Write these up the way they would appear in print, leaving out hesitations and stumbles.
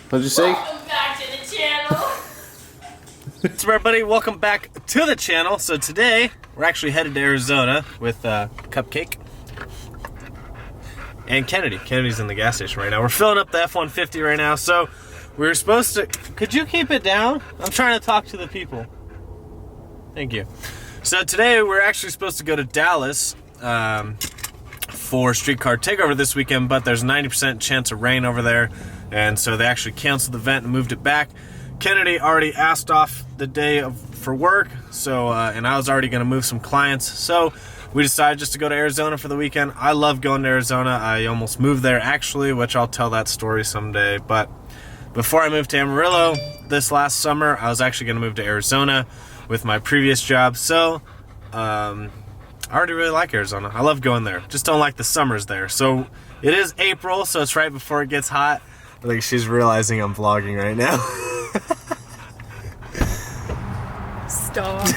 What'd you say? Welcome back to the channel. What's up, everybody? Welcome back to the channel. So today we're actually headed to Arizona with Cupcake and Kennedy. Kennedy's in the gas station right now. We're filling up the F-150 right now. So we were supposed to. Could you keep it down? I'm trying to talk to the people. Thank you. So today we're actually supposed to go to Dallas for Streetcar Takeover this weekend, but there's a 90% chance of rain over there, and so they actually canceled the event and moved it back. Kennedy already asked off the day for work, so and I was already going to move some clients, so we decided just to go to Arizona for the weekend. I love going to Arizona. I almost moved there actually, which I'll tell that story someday. But before I moved to Amarillo this last summer, I was actually going to move to Arizona with my previous job. So I already really like Arizona. I love going there. Just don't like the summers there. So it is April, so it's right before it gets hot. I think she's realizing I'm vlogging right now. Stop.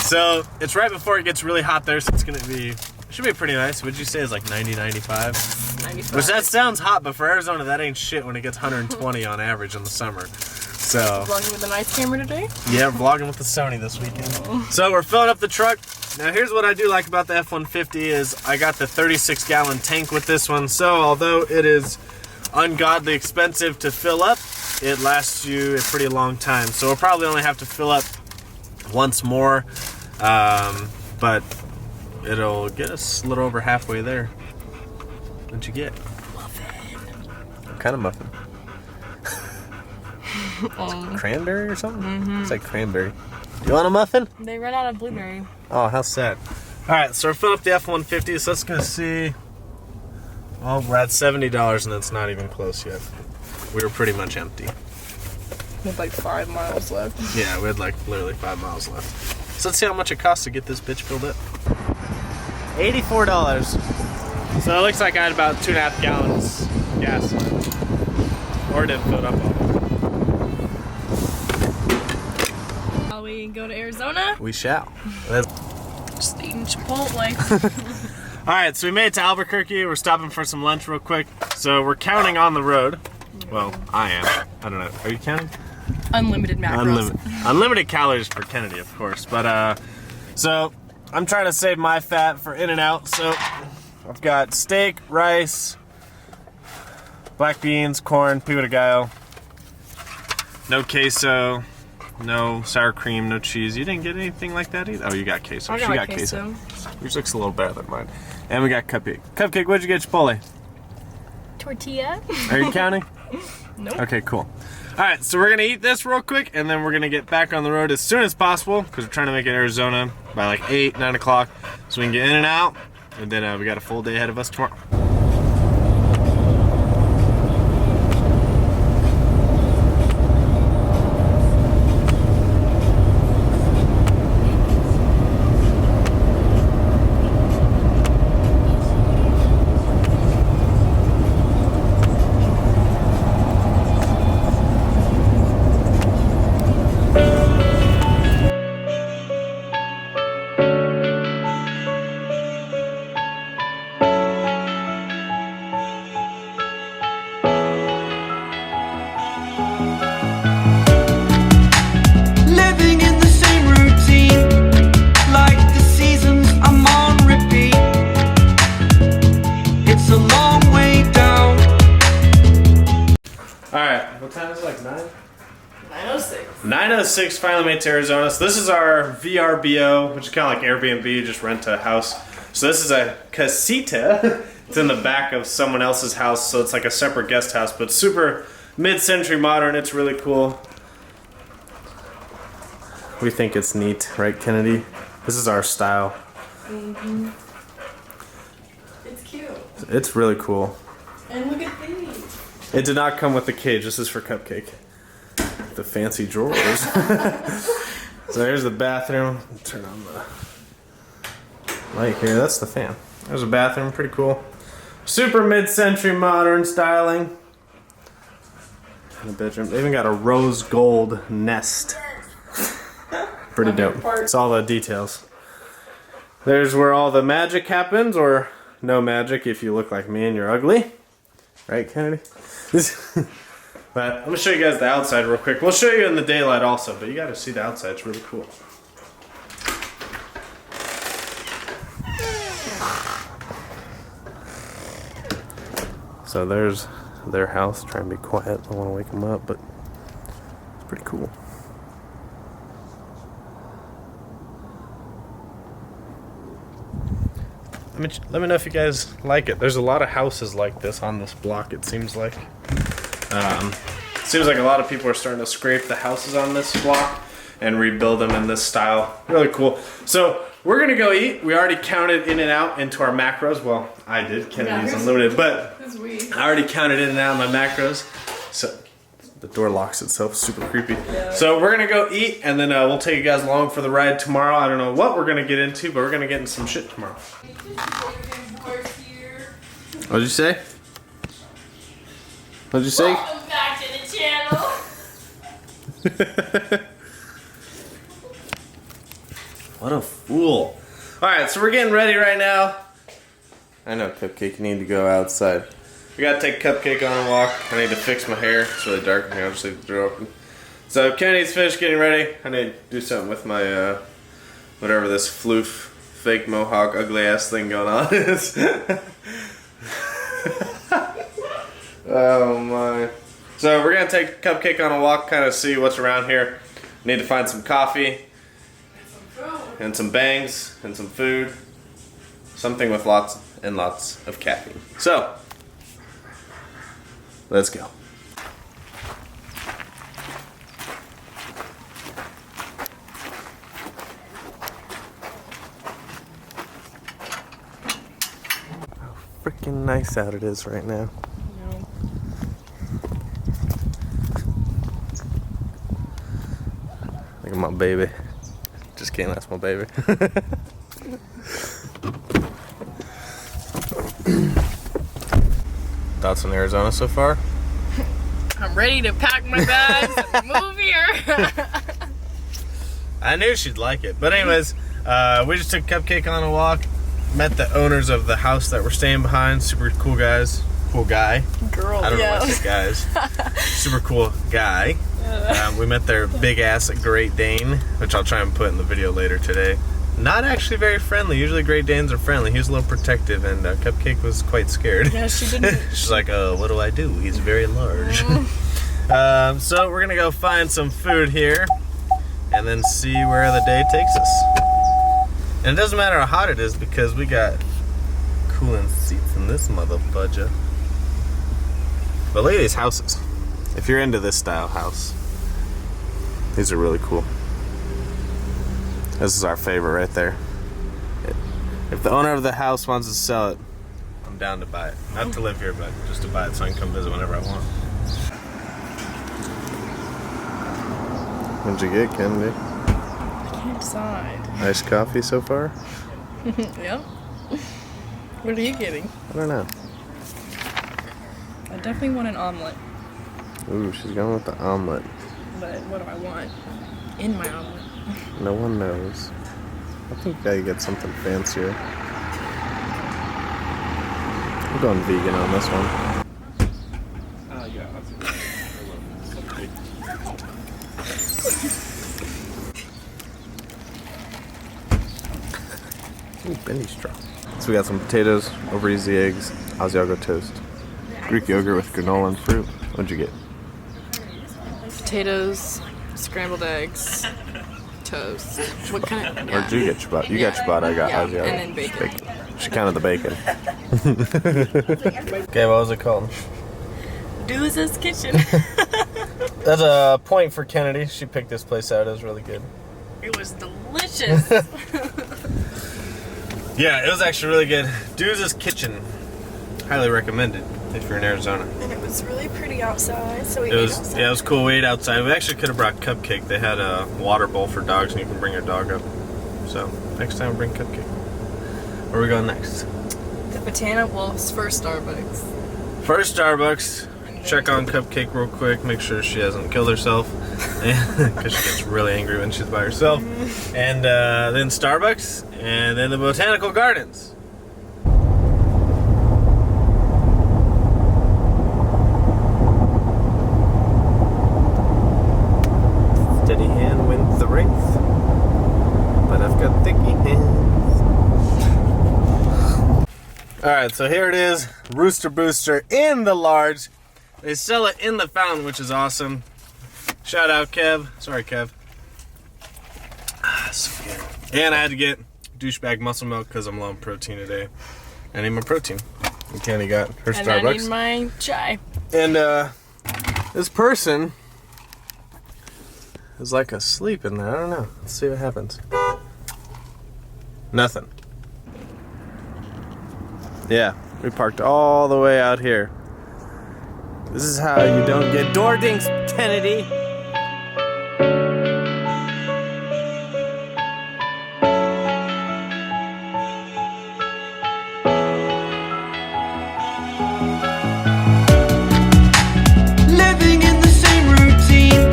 So it's right before it gets really hot there, so it's gonna be, it should be pretty nice. Would you say it's like 90, 95? 95. Which that sounds hot, but for Arizona, that ain't shit when it gets 120 on average in the summer. So Vlogging with a nice camera today? yeah, vlogging with the Sony this weekend. So we're filling up the truck. Now here's what I do like about the F-150 is I got the 36-gallon tank with this one. So although it is ungodly expensive to fill up, it lasts you a pretty long time. So we'll probably only have to fill up once more, but it'll get us a little over halfway there. What'd you get? Muffin. What kind of muffin? Cranberry or something? Mm-hmm. It's like cranberry. You want a muffin? They ran out of blueberry. Oh, how sad. Alright, so we're filling up the F-150, so let's go see. Oh, we're at $70 and that's not even close yet. We were pretty much empty. We have like 5 miles left. Yeah, we had like literally 5 miles left. So let's see how much it costs to get this bitch filled up. $84. So it looks like I had about 2.5 gallons gas left. Or didn't fill it up all. Shall we go to Arizona? We shall. Just eating Chipotle. Alright, so we made it to Albuquerque. We're stopping for some lunch real quick. So we're counting on the road. Well, I am. I don't know. Are you counting? Unlimited macros. Unlimited calories for Kennedy, of course. But, so I'm trying to save my fat for In-N-Out. So I've got steak, rice, black beans, corn, pico de gallo, no queso, no sour cream, no cheese. You didn't get anything like that either? Oh, you got queso. She got queso. Yours looks a little better than mine. And we got Cupcake. Cupcake, what'd you get Chipotle? Tortilla. Are you counting? Nope. Okay, cool. Alright, so we're going to eat this real quick, and then we're going to get back on the road as soon as possible, because we're trying to make it Arizona by like 8, 9 o'clock, so we can get in and out, and then we got a full day ahead of us tomorrow. What time is it, like 9? 9:06. 9:06, finally made to Arizona. So this is our VRBO, which is kind of like Airbnb, just rent a house. So this is a casita. It's in the back of someone else's house, so it's like a separate guest house, but super mid-century modern. It's really cool. We think it's neat, right, Kennedy? This is our style. Mm-hmm. It's cute. It's really cool. And look at these. It did not come with the cage. This is for Cupcake. The fancy drawers. So here's the bathroom. Turn on the light here. That's the fan. There's a bathroom. Pretty cool. Super mid-century modern styling. And the bedroom. They even got a rose gold nest. Pretty dope. It's all the details. There's where all the magic happens, or no magic if you look like me and you're ugly. Right, Kennedy? But I'm gonna show you guys the outside real quick. We'll show you in the daylight also, but you gotta see the outside. It's really cool. So there's their house. Trying to be quiet. I don't want to wake them up, but it's pretty cool. Let me know if you guys like it. There's a lot of houses like this on this block, it seems like. Seems like a lot of people are starting to scrape the houses on this block and rebuild them in this style. Really cool. So we're gonna go eat. We already counted in and out into our macros. Well, I did. Kennedy's unlimited, but I already counted in and out my macros. So the door locks itself. Super creepy. Yeah. So we're gonna go eat, and then we'll take you guys along for the ride tomorrow. I don't know what we're gonna get into, but we're gonna get into some shit tomorrow. What'd you say? What'd you say? Welcome back to the channel. What a fool. Alright, so we're getting ready right now. I know, Cupcake, you need to go outside. We gotta take Cupcake on a walk. I need to fix my hair. It's really dark in here. I'll just leave the door open. So Kennedy's finished getting ready. I need to do something with my, whatever this floof, fake mohawk, ugly ass thing going on is. Oh my. So we're gonna take Cupcake on a walk, kind of see what's around here. Need to find some coffee. And some bangs. And some food. Something with lots and lots of caffeine. So, let's go. How freaking nice out it is right now. Look at my baby. Just kidding, that's my baby. Thoughts on Arizona so far? I'm ready to pack my bags and move here. I knew she'd like it. But anyways, we just took Cupcake on a walk. Met the owners of the house that we're staying behind. Super cool guys. Cool guy. Girl, I don't know why I said guys. Super cool guy. We met their big ass Great Dane, which I'll try and put in the video later today. Not actually very friendly. Usually Great Danes are friendly. He was a little protective, and Cupcake was quite scared. Yeah, she didn't. She's like, what do I do? He's very large. So we're gonna go find some food here, and then see where the day takes us. And it doesn't matter how hot it is because we got cooling seats in this mother fudger. But look at these houses. If you're into this style house, these are really cool. This is our favorite right there. If the owner of the house wants to sell it, I'm down to buy it. Not to live here, but just to buy it so I can come visit whenever I want. What'd you get, Kennedy? I can't decide. Iced coffee so far? Yep. What are you getting? I don't know. I definitely want an omelet. Ooh, she's going with the omelet. But what do I want in my omelet? No one knows. I think you gotta get something fancier. I'm going vegan on this one. Ooh, bendy straw. So we got some potatoes, over easy eggs, Asiago toast, Greek yogurt with granola and fruit. What'd you get? Potatoes, scrambled eggs, toast. What kind of? Yeah. Where'd you get ciabatta? You got ciabatta, I got Asiago. And then bacon. She counted the bacon. Okay, what was it called? Dooza's Kitchen. That's a point for Kennedy. She picked this place out. It was really good. It was delicious. Yeah, it was actually really good. Dooza's Kitchen. Highly recommended if you're in Arizona. And it was really pretty outside, so we It was outside. Yeah, it was cool. We ate outside. We actually could have brought Cupcake. They had a water bowl for dogs, and you can bring your dog up. So next time, bring Cupcake. Where are we going next? The Botanical, well, it's first Starbucks. First Starbucks. Check on Cupcake real quick. Make sure she hasn't killed herself, because she gets really angry when she's by herself. And then Starbucks, and then the Botanical Gardens. Alright, so here it is. Rooster Booster in the large. They sell it in the fountain, which is awesome. Shout out Kev. Sorry, Kev. So good. And I had to get douchebag muscle milk because I'm low on protein today. I need my protein. And Candy got her And Starbucks. I need my chai. And this person is like asleep in there. I don't know. Let's see what happens. Nothing. Yeah, we parked all the way out here. This is how you don't get door dings, Kennedy. Living in the same routine,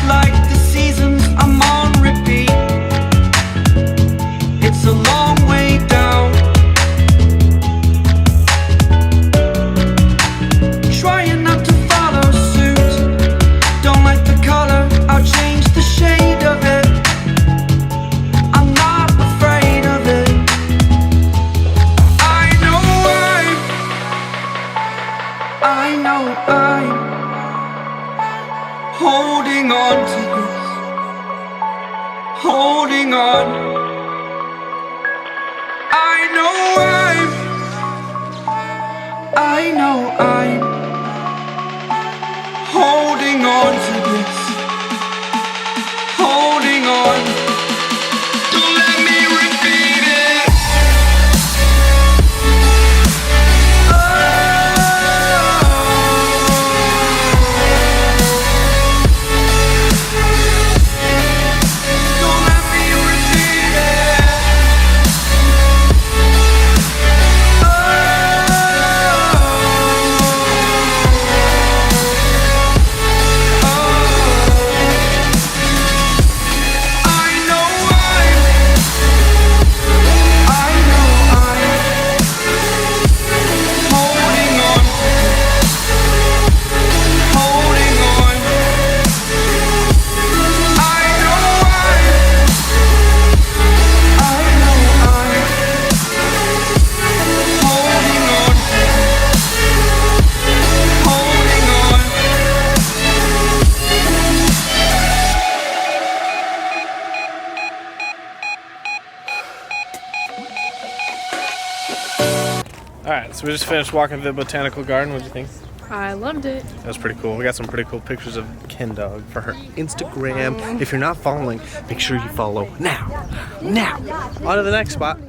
like the seasons I'm on repeat. It's a long way down. Trying not to follow suit. Don't like the color, I'll change the shade of it. I'm not afraid of it. I know I'm holding on to this. Holding on. I know I'm holding on to this. Holding on. Don't let me repeat it. Don't let me repeat it. Alright, so we just finished walking through the Botanical Garden. What do you think? I loved it. That was pretty cool. We got some pretty cool pictures of Ken Dog for her Instagram. If you're not following, make sure you follow now. Now! On to the next spot.